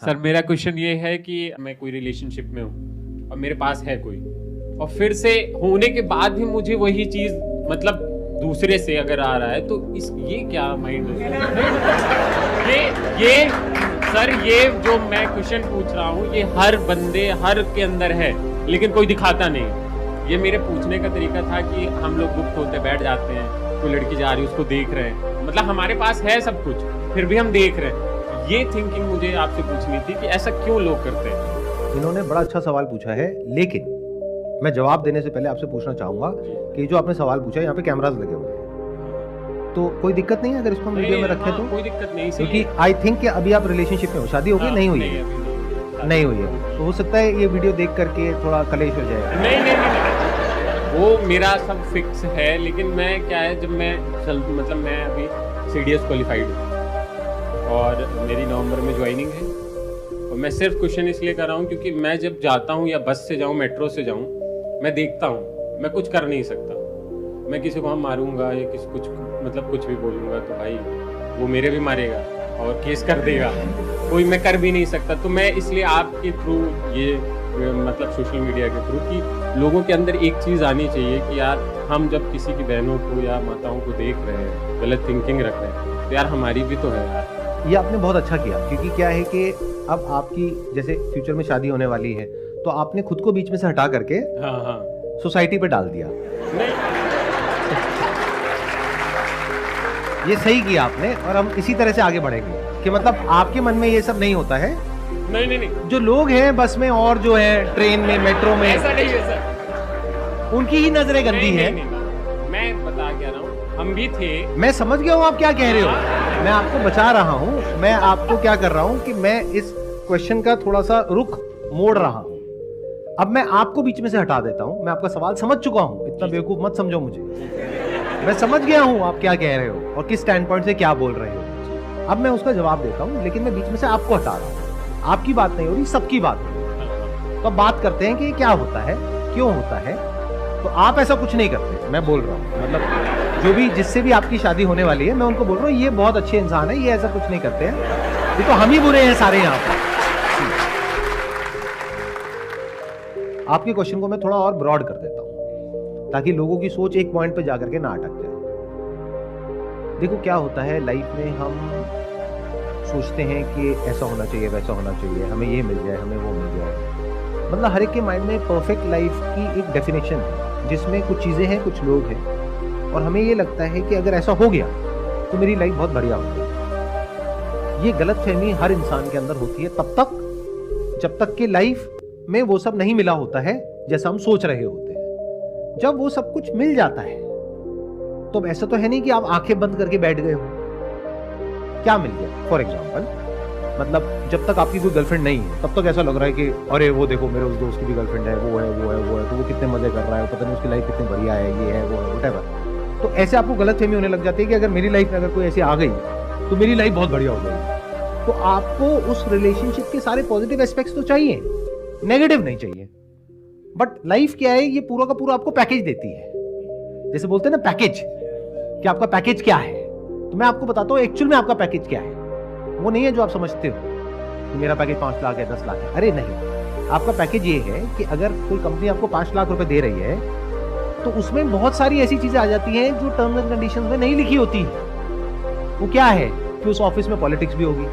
Sir मेरा question ये है कि मैं कोई रिलेशनशिप में हूँ और मेरे पास है कोई, और फिर से होने के बाद भी मुझे वही चीज मतलब दूसरे से अगर आ रहा है तो इस ये क्या माइंड ये सर ये जो मैं क्वेश्चन पूछ रहा हूँ ये हर बंदे हर के अंदर है लेकिन कोई दिखाता नहीं। ये मेरे पूछने का तरीका था कि हम लोग गुप्त होते बैठ जाते हैं, कोई लड़की जा रही है उसको देख रहे हैं, मतलब हमारे पास है सब कुछ फिर भी हम देख रहे हैं। ये थिंकिंग मुझे आपसे पूछनी थी कि ऐसा क्यों लोग करते हैं। इन्होंने बड़ा अच्छा सवाल पूछा है, लेकिन मैं जवाब देने से पहले आपसे पूछना चाहूंगा कि जो आपने सवाल पूछा है यहाँ पे कैमरास लगे हुए हैं, तो कोई दिक्कत नहीं है अगर इसको हम वीडियो में रखें तो? कोई दिक्कत नहीं, क्योंकि आई थिंक कि अभी आप रिलेशनशिप में हो, शादी हो गई? नहीं हुई है, नहीं हुई है, तो हो सकता है ये वीडियो देख करके थोड़ा कलेश हो जाए। नहीं, वो मेरा सब फिक्स है, लेकिन मैं क्या है जब मैं मतलब मैं अभी CDS क्वालिफाइड हूँ और मेरी नवंबर में ज्वाइनिंग है, और मैं सिर्फ क्वेश्चन इसलिए कर रहा हूँ क्योंकि मैं जब जाता हूँ या बस से जाऊँ मेट्रो से जाऊँ मैं देखता हूँ मैं कुछ कर नहीं सकता। मैं किसी को हम मारूंगा या किसी कुछ मतलब कुछ भी बोलूँगा तो भाई वो मेरे भी मारेगा और केस कर देगा, कोई मैं कर भी नहीं सकता। तो मैं इसलिए आपके थ्रू ये मतलब सोशल मीडिया के थ्रू कि लोगों के अंदर एक चीज़ आनी चाहिए कि यार हम जब किसी की बहनों को या माताओं को देख रहे हैं, गलत थिंकिंग रख रहे हैं, तो यार हमारी भी तो है यार। ये आपने बहुत अच्छा किया, क्योंकि क्या है कि अब आपकी जैसे फ्यूचर में शादी होने वाली है तो आपने खुद को बीच में से हटा करके हाँ सोसाइटी पे डाल दिया। नहीं ये सही किया आपने, और हम इसी तरह से आगे बढ़ेंगे कि मतलब आपके मन में ये सब नहीं होता है। नहीं जो लोग हैं बस में और जो है ट्रेन में मेट्रो में, ऐसा नहीं है सर, उनकी ही नजरें गंदी है। नहीं, मैं बता क्या रहा हूँ, हम भी थे। मैं समझ गया हूँ आप क्या कह रहे हो, मैं आपको बचा रहा हूँ। मैं आपको क्या कर रहा हूँ कि मैं इस क्वेश्चन का थोड़ा सा रुख मोड़ रहा हूँ। अब मैं आपको बीच में से हटा देता हूँ। मैं आपका सवाल समझ चुका हूँ, इतना बेवकूफ मत समझो मुझे। मैं समझ गया हूँ आप क्या कह रहे हो और किस स्टैंड पॉइंट से क्या बोल रहे हो। अब मैं उसका जवाब देता हूँ, लेकिन मैं बीच में से आपको हटा रहा हूँ। आपकी बात नहीं हो रही, सबकी बात हो रही। तो अब बात करते हैं कि क्या होता है, क्यों होता है। तो आप ऐसा कुछ नहीं करते, मैं बोल रहा हूँ, मतलब जो भी जिससे भी आपकी शादी होने वाली है मैं उनको बोल रहा हूँ ये बहुत अच्छे इंसान है, ये ऐसा कुछ नहीं करते हैं, ये तो हम ही बुरे हैं सारे यहाँ पर। आपके क्वेश्चन को मैं थोड़ा और ब्रॉड कर देता हूँ ताकि लोगों की सोच एक पॉइंट पे जाकर के ना अटक जाए। देखो क्या होता है लाइफ में, हम सोचते हैं कि ऐसा होना चाहिए, वैसा होना चाहिए, हमें ये मिल जाए, हमें वो मिल जाए। मतलब हर एक के माइंड में परफेक्ट लाइफ की एक डेफिनेशन है जिसमें कुछ चीज़ें हैं, कुछ लोग हैं, और हमें ये लगता है कि अगर ऐसा हो गया तो मेरी लाइफ बहुत बढ़िया होगी। ये गलतफहमी हर इंसान के अंदर होती है तब तक जब तक कि लाइफ में वो सब नहीं मिला होता है जैसा हम सोच रहे होते हैं। जब वो सब कुछ मिल जाता है तो ऐसा तो है नहीं कि आप आंखें बंद करके बैठ गए हो। क्या मिल गया? फॉर एग्जाम्पल, मतलब जब तक आपकी कोई गर्लफ्रेंड नहीं है तब तक ऐसा लग रहा है कि अरे वो देखो मेरे उस दोस्त की भी गर्लफ्रेंड है, वो है, तो वो कितने मजे कर रहा है, पता नहीं उसकी लाइफ कितनी बढ़िया है, ये है वो है, व्हाटएवर। तो ऐसे आपको गलतफहमी होने लग जाती है कि अगर मेरी लाइफ में अगर कोई ऐसी आ गई तो मेरी लाइफ बहुत बढ़िया हो जाएगी। तो आपको उस रिलेशनशिप के सारे पॉजिटिव एस्पेक्ट्स तो चाहिए, नेगेटिव नहीं चाहिए। बट लाइफ क्या है, ये पूरा का पूरा आपको पैकेज देती है। जैसे बोलते हैं ना पैकेज, कि आपका पैकेज क्या है। तो मैं आपको बताता हूँ एक्चुअल में आपका पैकेज क्या है। वो नहीं है जो आप समझते हो कि मेरा पैकेज 5 लाख है, 10 लाख है। अरे नहीं, आपका पैकेज ये है कि अगर कोई कंपनी आपको 5 लाख रुपए दे रही है तो उसमें बहुत सारी ऐसी चीजें आ जाती हैं जो टर्म्स एंड कंडीशंस में नहीं लिखी होती है। वो क्या है कि उस ऑफिस में पॉलिटिक्स भी होगी,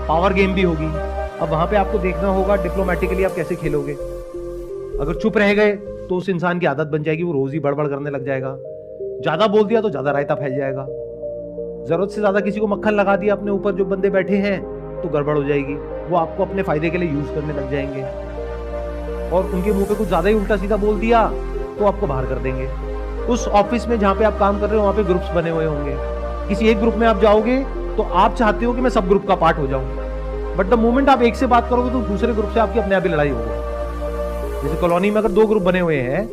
पावर गेम भी होगी। अब वहां पे आपको देखना होगा डिप्लोमेटिकली आप कैसे खेलोगे। अगर चुप रह गए तो उस इंसान की आदत बन जाएगी, वो रोज ही बड़बड़ करने लग जाएगा। ज्यादा बोल दिया तो ज्यादा रायता फैल जाएगा। जरूरत से ज्यादा किसी को मक्खन लगा दिया अपने ऊपर जो बंदे बैठे हैं तो गड़बड़ हो जाएगी। वो आपको अपने फायदे के लिए यूज करने लग जाएंगे, और उनके मुंह पे कुछ ज्यादा ही उल्टा सीधा बोल दिया तो आपको बाहर कर देंगे। उस ऑफिस में जहां पे आप काम कर रहे हो वहां पे ग्रुप्स बने हुए होंगे। किसी एक ग्रुप में आप जाओगे तो आप चाहते हो कि मैं सब ग्रुप का पार्ट हो जाऊं, बट द मोमेंट आप एक से बात करोगे तो दूसरे ग्रुप से आपकी अपने आप ही लड़ाई होगी। जैसे कॉलोनी में अगर 2 ग्रुप बने हुए हैं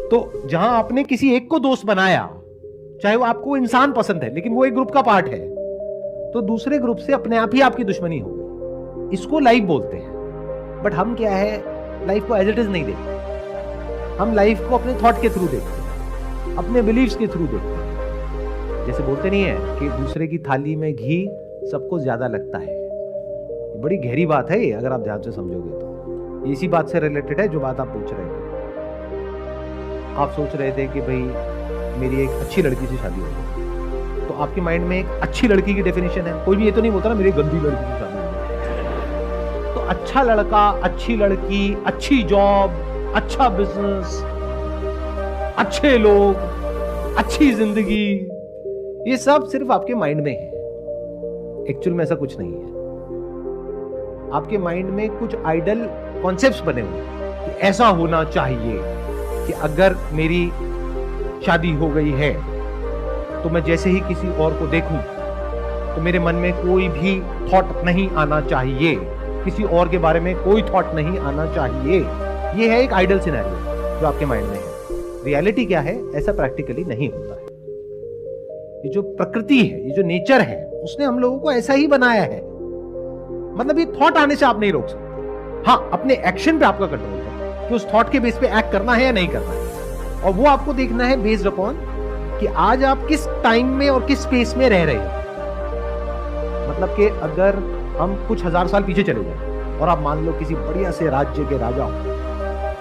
तो जहां आपने किसी एक को दोस्त बनाया, चाहे वो आपको इंसान पसंद है लेकिन वो एक ग्रुप का पार्ट है, तो दूसरे ग्रुप से अपने आप ही आपकी दुश्मनी होगी। इसको लाइफ बोलते हैं। बट हम क्या है, लाइफ को एज इट इज नहीं देखते। हम लाइफ को अपने थॉट के थ्रू देखते हैं, अपने बिलीव्स के थ्रू देखते हैं। जैसे बोलते नहीं है कि दूसरे की थाली में घी सबको ज्यादा लगता है। बड़ी गहरी बात है ये, अगर आप ध्यान से समझोगे तो। इसी बात से रिलेटेड है जो बात आप पूछ रहे थे। आप सोच रहे थे कि भाई मेरी एक अच्छी लड़की से शादी हो गई, तो आपके माइंड में एक अच्छी लड़की की डेफिनेशन है। कोई भी ये तो नहीं बोलता ना मेरी गंदी लड़की से शादी हो गई। तो अच्छा लड़का, अच्छी लड़की, अच्छी जॉब, अच्छा बिजनेस, अच्छे लोग, अच्छी जिंदगी, ये सब सिर्फ आपके माइंड में है। एक्चुअल में ऐसा कुछ नहीं है। आपके माइंड में कुछ आइडल कॉन्सेप्ट्स बने हुए हैं कि ऐसा होना चाहिए कि अगर मेरी शादी हो गई है तो मैं जैसे ही किसी और को देखूं तो मेरे मन में कोई भी थॉट नहीं आना चाहिए, किसी और के बारे में कोई थॉट नहीं आना चाहिए। ये है एक आइडल सिनेरियो जो आपके माइंड में है। रियलिटी क्या है? ऐसा प्रैक्टिकली नहीं होता है। ये जो प्रकृति है, ये जो नेचर है, उसने हम लोगों को ऐसा ही बनाया है। मतलब ये थॉट आने से आप नहीं रोक सकते। हाँ, अपने एक्शन पे आपका कंट्रोल है कि उस थॉट के बेस पे एक्ट करना है या नहीं करना है, और वो आपको देखना है बेस्ड अपॉन कि आज आप किस टाइम में और किस स्पेस में रह रहे हो। मतलब कि अगर हम कुछ हजार साल पीछे चले जाए और आप मान लो किसी बढ़िया से राज्य के राजा हो,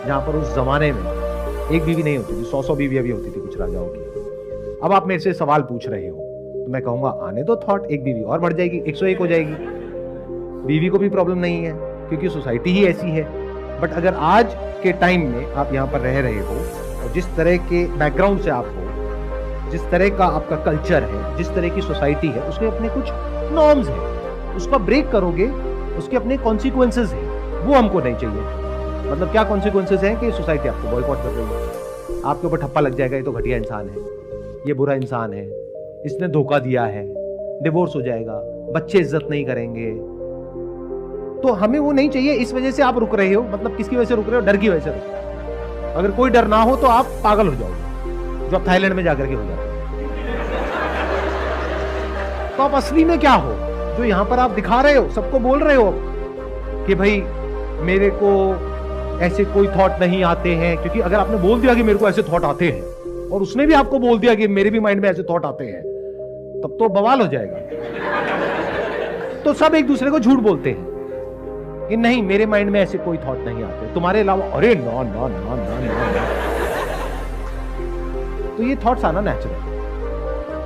जहां पर उस जमाने में एक बीवी नहीं होती थी, 100 बीवियां भी होती थी कुछ राजाओं की। अब आप मेरे से सवाल पूछ रहे हो तो मैं कहूंगा आने दो थॉट, एक बीवी और बढ़ जाएगी, 101 हो जाएगी। बीवी को भी प्रॉब्लम नहीं है क्योंकि सोसाइटी ही ऐसी है। बट अगर आज के टाइम में आप यहाँ पर रह रहे हो और जिस तरह के बैकग्राउंड से आप हो, जिस तरह का आपका कल्चर है, जिस तरह की सोसाइटी है, उसके अपने कुछ नॉर्म्स हैं, उसका ब्रेक करोगे, उसके अपने कॉन्सिक्वेंसेज हैं, वो हमको नहीं चाहिए। मतलब क्या कॉन्सिक्वेंसेज हैं कि सोसाइटी आपको बॉयकॉट कर रही है, आपके ऊपर ठप्पा लग जाएगा, ये तो घटिया इंसान है, ये बुरा इंसान है, इसने धोखा दिया है, डिवोर्स हो जाएगा, बच्चे इज्जत नहीं करेंगे। तो हमें वो नहीं चाहिए, इस वजह से आप रुक रहे हो। मतलब किसकी वजह से रुक रहे हो? डर की वजह से रुक रहे हो। अगर कोई डर ना हो तो आप पागल हो जाओगे, जो आप थाईलैंड में जाकर के हो जाते हो। तो आप असली में क्या हो? जो यहां पर आप दिखा रहे हो, सबको बोल रहे हो कि भाई मेरे को ऐसे कोई थॉट नहीं आते हैं, क्योंकि अगर आपने बोल दिया कि मेरे को ऐसे थॉट आते हैं और उसने भी आपको बोल दिया कि मेरे भी माइंड में ऐसे थॉट आते हैं, तब तो बवाल हो जाएगा। तो सब एक दूसरे को झूठ बोलते हैं कि नहीं मेरे माइंड में ऐसे कोई थॉट नहीं आते तुम्हारे अलावा। अरे non non non non non. तो ये थॉट्स आना नेचुरल।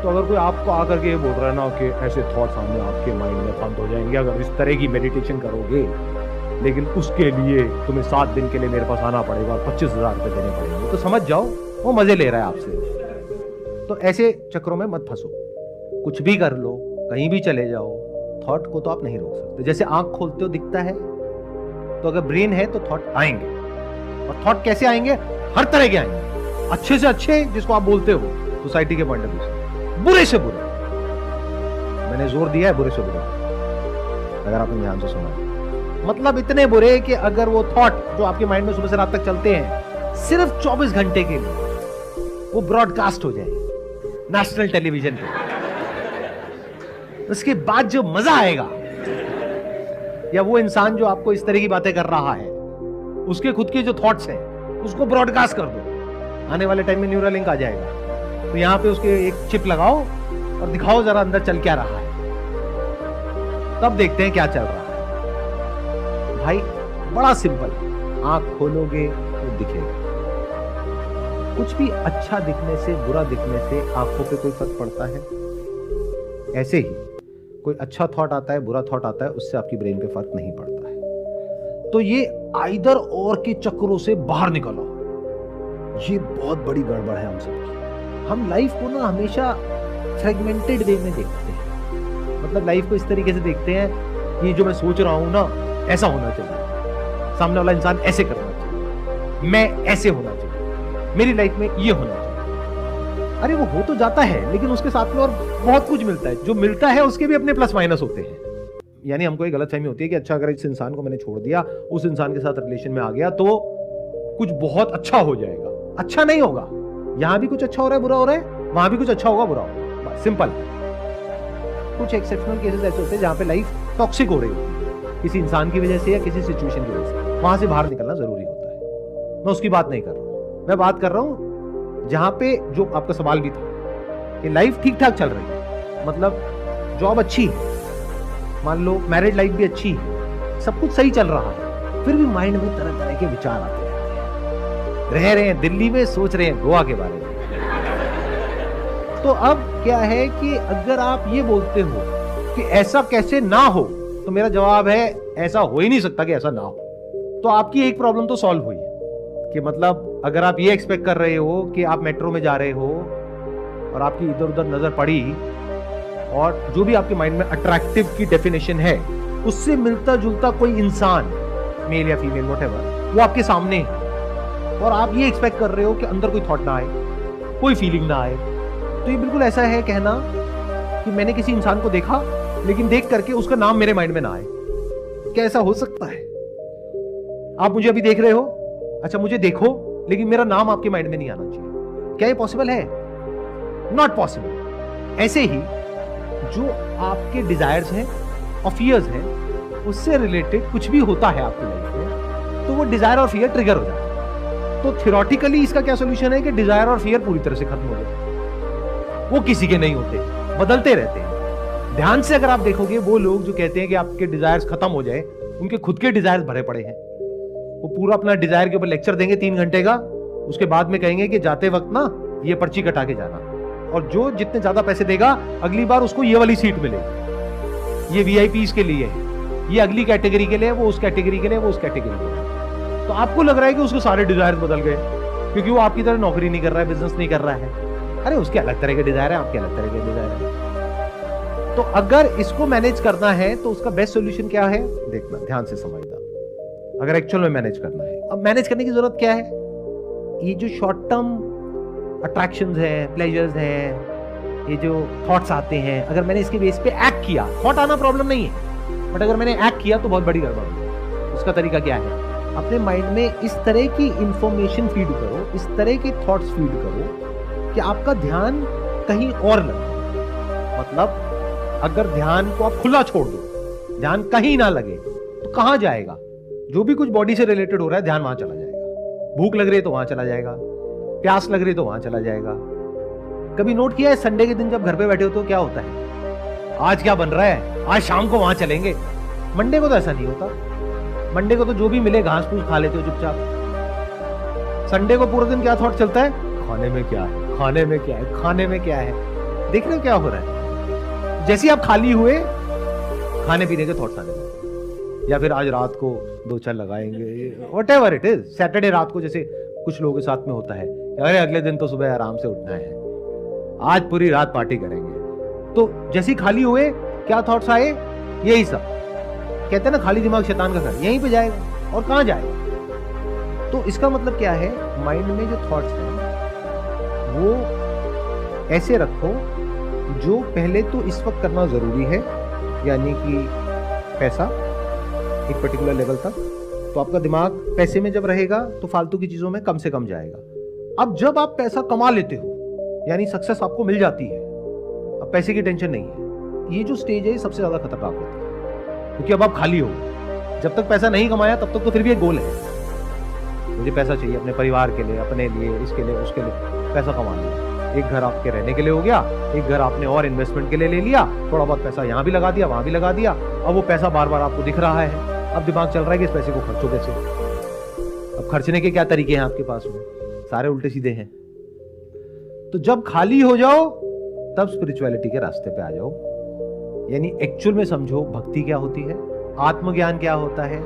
तो अगर कोई आपको आकर के ये बोल रहा है ना कि ऐसे थॉट्स आने आपके माइंड में बंद हो जाएंगे अगर इस तरह की मेडिटेशन करोगे, लेकिन उसके लिए तुम्हें 7 दिन के लिए मेरे पास आना पड़ेगा और 25,000 रुपए देने पड़ेंगे, तो समझ जाओ वो मजे ले रहा है आपसे। तो ऐसे चक्रों में मत फंसो। कुछ भी कर लो, कहीं भी चले जाओ, थॉट को तो आप नहीं रोक सकते। जैसे आंख खोलते हो दिखता है, तो अगर ब्रेन है तो थॉट आएंगे। और थॉट कैसे आएंगे? हर तरह के आएंगे। अच्छे से अच्छे, जिसको आप बोलते हो सोसाइटी के पॉइंट ऑफ व्यू से, बुरे से बुरे। मैंने जोर दिया है बुरे से बुरे, अगर आपने ध्यान से सुना। मतलब इतने बुरे कि अगर वो थॉट जो आपके माइंड में सुबह से रात तक चलते हैं, सिर्फ 24 घंटे के लिए वो ब्रॉडकास्ट हो जाए नेशनल टेलीविजन पे, उसके बाद जो मजा आएगा, या वो इंसान जो आपको इस तरह की बातें कर रहा है, उसके खुद के जो थॉट्स हैं उसको ब्रॉडकास्ट कर दो। आने वाले टाइम में न्यूरल लिंक आ जाएगा, तो यहां पे उसके एक चिप लगाओ और दिखाओ जरा अंदर चल क्या रहा है, तब देखते हैं क्या चल रहा है। भाई बड़ा सिंपल, आंख खोलोगे तो दिखेगा। कुछ भी अच्छा दिखने से, बुरा दिखने से आंखों पे कोई फर्क पड़ता है? ऐसे ही कोई अच्छा थॉट आता है, बुरा थॉट आता है, उससे आपकी ब्रेन पे फर्क नहीं पड़ता है। तो ये आइदर और के चक्रों से बाहर निकलो, ये बहुत बड़ी गड़बड़ है हम सबकी। हम लाइफ को ना हमेशा फ्रेगमेंटेड वे में देखते हैं। मतलब लाइफ को इस तरीके से देखते हैं कि जो मैं सोच रहा हूं ना, ऐसा होना चाहिए, सामने वाला इंसान ऐसे करना चाहिए, मैं ऐसे होना चाहिए, मेरी लाइफ में ये होना चाहिए। अरे वो हो तो जाता है, लेकिन उसके साथ में और बहुत कुछ मिलता है। जो मिलता है उसके भी अपने प्लस माइनस होते हैं। यानी हमको एक गलतफहमी होती है कि अच्छा अगर इस इंसान को मैंने छोड़ दिया, उस इंसान के साथ रिलेशन में आ गया तो कुछ बहुत अच्छा हो जाएगा। अच्छा नहीं होगा। यहां भी कुछ अच्छा हो रहा है, बुरा हो रहा है, वहां भी कुछ अच्छा होगा, बुरा होगा। सिंपल। कुछ एक्सेप्शनल केसेस ऐसे होते हैं जहां पे लाइफ टॉक्सिक हो रही है किसी इंसान की वजह से या किसी सिचुएशन की वजह से, वहां से बाहर निकलना जरूरी होता है। मैं उसकी बात नहीं कर रहा हूं, मैं बात कर रहा हूं जहां पे जो आपका सवाल भी था कि लाइफ ठीक ठाक चल रही है, मतलब जॉब अच्छी है, मान लो मैरिड लाइफ भी अच्छी है, सब कुछ सही चल रहा है, फिर भी माइंड में तरह तरह के विचार आते रहते हैं। रह रहे हैं दिल्ली में, सोच रहे हैं गोवा के बारे में। तो अब क्या है कि अगर आप ये बोलते हो कि ऐसा कैसे ना हो, तो मेरा जवाब है ऐसा हो ही नहीं सकता कि ऐसा ना हो। तो आपकी एक प्रॉब्लम तो सॉल्व हुई कि मतलब अगर आप ये एक्सपेक्ट कर रहे हो कि आप मेट्रो में जा रहे हो और आपकी इधर उधर नजर पड़ी और जो भी आपके माइंड में अट्रैक्टिव की डेफिनेशन है उससे मिलता जुलता कोई इंसान, मेल या फीमेल व्हाटएवर, वो आपके सामने है और आप ये एक्सपेक्ट कर रहे हो कि अंदर कोई थॉट ना आए, कोई फीलिंग ना आए, तो ये बिल्कुल ऐसा है कहना कि मैंने किसी इंसान को देखा लेकिन देख करके उसका नाम मेरे माइंड में ना आए। क्या ऐसा हो सकता है? आप मुझे अभी देख रहे हो, अच्छा मुझे देखो, लेकिन मेरा नाम आपके माइंड में नहीं आना चाहिए। क्या ये पॉसिबल है? Not possible. ऐसे ही जो आपके डिजायर्स हैं और फियर्स हैं, उससे रिलेटेड कुछ भी होता है आपकी लाइफ में, तो वो डिजायर और फियर ट्रिगर हो जाता है। तो थियोरेटिकली इसका क्या सोल्यूशन है कि डिजायर और फियर पूरी तरह से खत्म हो जाए। वो किसी के नहीं होते, बदलते रहते हैं। ध्यान से अगर आप देखोगे, वो लोग जो कहते हैं कि आपके डिजायर्स खत्म हो जाए, उनके खुद के डिजायर्स भरे पड़े हैं। वो पूरा अपना डिजायर के ऊपर लेक्चर देंगे 3 घंटे का, उसके बाद में कहेंगे कि जाते वक्त ना ये पर्ची कटा के जाना, और जो जितने ज्यादा पैसे देगा अगली बार उसको ये वाली सीट मिलेगी। ये वीआईपीज के लिए है, ये अगली कैटेगरी के लिए, वो उस कैटेगरी के लिए, वो उस कैटेगरी के लिए। तो आपको लग रहा है कि उसके सारे डिजायर बदल गए क्योंकि वो आपकी तरह नौकरी नहीं कर रहा है, बिजनेस नहीं कर रहा है। अरे उसके अलग तरह के डिजायर है, आपके अलग तरह के डिजायर है। तो अगर इसको मैनेज करना है तो उसका बेस्ट सॉल्यूशन क्या है? देखना, ध्यान से समझना। अगर एक्चुअल में मैनेज करना है, अब मैनेज करने की जरूरत क्या है? ये जो शॉर्ट टर्म अट्रैक्शंस हैं, प्लेजर्स हैं, ये जो थॉट्स आते हैं, अगर मैंने इसके बेस पे एक्ट किया, थॉट आना प्रॉब्लम नहीं है, बट अगर मैंने एक्ट किया तो बहुत बड़ी गड़बड़ है। उसका तरीका क्या है? अपने माइंड में इस तरह की इंफॉर्मेशन फीड करो, इस तरह के थॉट्स फीड करो कि आपका ध्यान कहीं और लगे। मतलब अगर ध्यान को आप खुला छोड़ दो, ध्यान कहीं ना लगे, तो कहां जाएगा? जो भी कुछ बॉडी से रिलेटेड हो रहा है, ध्यान वहां चला जाएगा। भूख लग रही है तो वहां चला जाएगा, प्यास लग रही है तो वहां चला जाएगा। कभी नोट किया है संडे के दिन जब घर पे बैठे हो तो क्या होता है? आज क्या बन रहा है, आज शाम को वहां चलेंगे। मंडे को तो ऐसा नहीं होता। मंडे को तो जो भी मिले घास फूस खा लेते हो चुपचाप। संडे को पूरा दिन क्या थॉट चलता है? खाने में क्या है, खाने में क्या है, खाने में क्या है। देख रहे हो क्या हो रहा है? जैसे आप खाली हुए, खाने पीने के थॉट्स आने लगे, या फिर आज रात को 2 चार लगाएंगे, व्हाटएवर इट इज। सैटरडे रात को जैसे कुछ लोगों के साथ में होता है, अरे अगले दिन तो सुबह आराम से उठना है, आज पूरी रात पार्टी करेंगे। तो जैसे ही खाली हुए, क्या थॉट्स आए? यही सब। कहते हैं ना खाली दिमाग शैतान का घर, यहीं पे जाएगा और कहां जाएगा। तो इसका मतलब क्या है? माइंड में जो थॉट्स हैं वो ऐसे रखो जो पहले तो इस वक्त करना जरूरी है, यानी कि पैसा एक पर्टिकुलर लेवल तक। तो आपका दिमाग पैसे में जब रहेगा तो फालतू की चीजों में कम से कम जाएगा। अब जब आप पैसा कमा लेते हो, यानी सक्सेस आपको मिल जाती है, अब पैसे की टेंशन नहीं है, ये जो स्टेज है सबसे ज्यादा खतरनाक होती है, क्योंकि अब आप खाली हो। जब तक पैसा नहीं कमाया तब तक तो फिर भी एक गोल है, मुझे पैसा चाहिए अपने परिवार के लिए, अपने लिए, इसके लिए, उसके लिए। पैसा कमा लिया, एक घर आपके रहने के लिए हो गया, एक घर आपने और इन्वेस्टमेंट के लिए ले लिया, थोड़ा बहुत पैसा यहाँ भी लगा दिया, वहां भी लगा दिया। अब वो पैसा बार बार आपको दिख रहा है, अब दिमाग चल रहा है कि इस पैसे को खर्चो कैसे। अब खर्चने के क्या तरीके हैं आपके पास में? सारे उल्टे सीधे हैं। तो जब खाली हो जाओ तब स्पिरिचुअलिटी के रास्ते पे आ जाओ, यानी एक्चुअल में समझो भक्ति क्या होती है, आत्मज्ञान क्या होता है,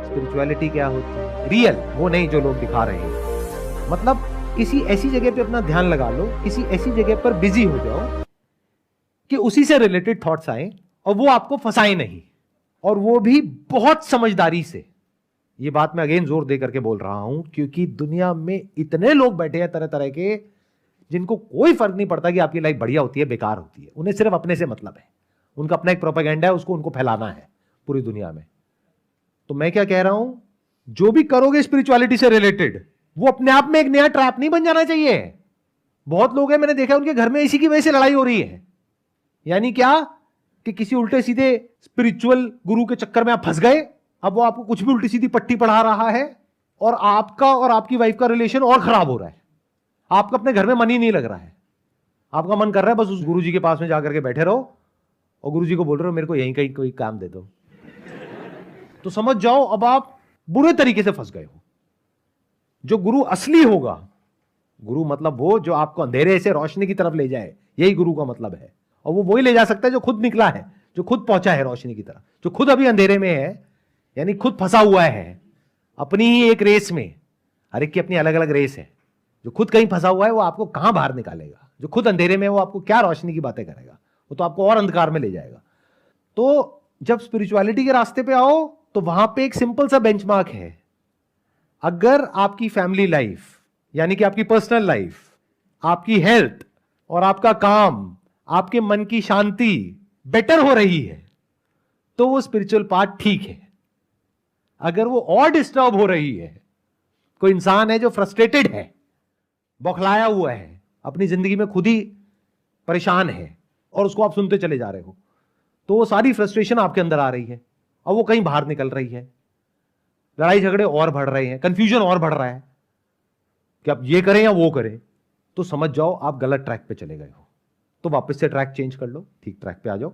स्पिरिचुअलिटी क्या होती है, रियल, वो नहीं जो लोग दिखा रहे हैं। मतलब किसी ऐसी जगह पे अपना ध्यान लगा लो, किसी ऐसी जगह पर बिजी हो जाओ कि उसी से रिलेटेड थॉट्स आए और वो आपको फंसाए नहीं, और वो भी बहुत समझदारी से। ये बात मैं अगेन जोर दे करके बोल रहा हूं क्योंकि दुनिया में इतने लोग बैठे हैं तरह तरह के, जिनको कोई फर्क नहीं पड़ता कि आपकी लाइफ बढ़िया होती है बेकार होती है, उन्हें सिर्फ अपने से मतलब है, उनका अपना एक प्रोपेगेंडा है, उसको उनको फैलाना है पूरी दुनिया में। तो मैं क्या कह रहा हूं, जो भी करोगे स्पिरिचुअलिटी से रिलेटेड, वो अपने आप में एक नया ट्रैप नहीं बन जाना चाहिए। बहुत लोग हैं, मैंने देखा उनके घर में इसी की वजह से लड़ाई हो रही है। यानी क्या कि किसी उल्टे सीधे स्पिरिचुअल गुरु के चक्कर में आप फंस गए, अब वो आपको कुछ भी उल्टी सीधी पट्टी पढ़ा रहा है और आपका और आपकी वाइफ का रिलेशन और खराब हो रहा है। आपका अपने घर में मन ही नहीं लग रहा है, आपका मन कर रहा है बस उस गुरुजी के पास में जाकर के बैठे रहो और गुरुजी को बोल रहे हो मेरे को यहीं कहीं कोई काम दे दो। तो समझ जाओ अब आप बुरे तरीके से फंस गए हो। जो गुरु असली होगा, गुरु मतलब वो जो आपको अंधेरे से रोशनी की तरफ ले जाए, यही गुरु का मतलब है। और वो वही ले जा सकता है जो खुद निकला है, जो खुद पहुंचा है रोशनी की तरफ। जो खुद अभी अंधेरे में है, यानी खुद फंसा हुआ है अपनी ही एक रेस में। हर एक की अपनी अलग अलग रेस है। जो खुद कहीं फंसा हुआ है वो आपको कहां बाहर निकालेगा? जो खुद अंधेरे में है वो आपको क्या रोशनी की बातें करेगा? वो तो आपको और अंधकार में ले जाएगा। तो जब स्पिरिचुअलिटी के रास्ते पे आओ तो वहां पे एक सिंपल सा बेंचमार्क है। अगर आपकी फैमिली लाइफ, यानी कि आपकी पर्सनल लाइफ, आपकी हेल्थ और आपका काम, आपके मन की शांति बेटर हो रही है, तो वो स्पिरिचुअल पार्ट ठीक है। अगर वो और डिस्टर्ब हो रही है, कोई इंसान है जो फ्रस्ट्रेटेड है, बौखलाया हुआ है, अपनी जिंदगी में खुद ही परेशान है और उसको आप सुनते चले जा रहे हो, तो वो सारी फ्रस्ट्रेशन आपके अंदर आ रही है और वो कहीं बाहर निकल रही है। लड़ाई झगड़े और बढ़ रहे हैं, कंफ्यूजन और बढ़ रहा है कि आप ये करें या वो करें, तो समझ जाओ आप गलत ट्रैक पे चले गए हो। तो वापस से ट्रैक चेंज कर लो, ठीक ट्रैक पे आ जाओ।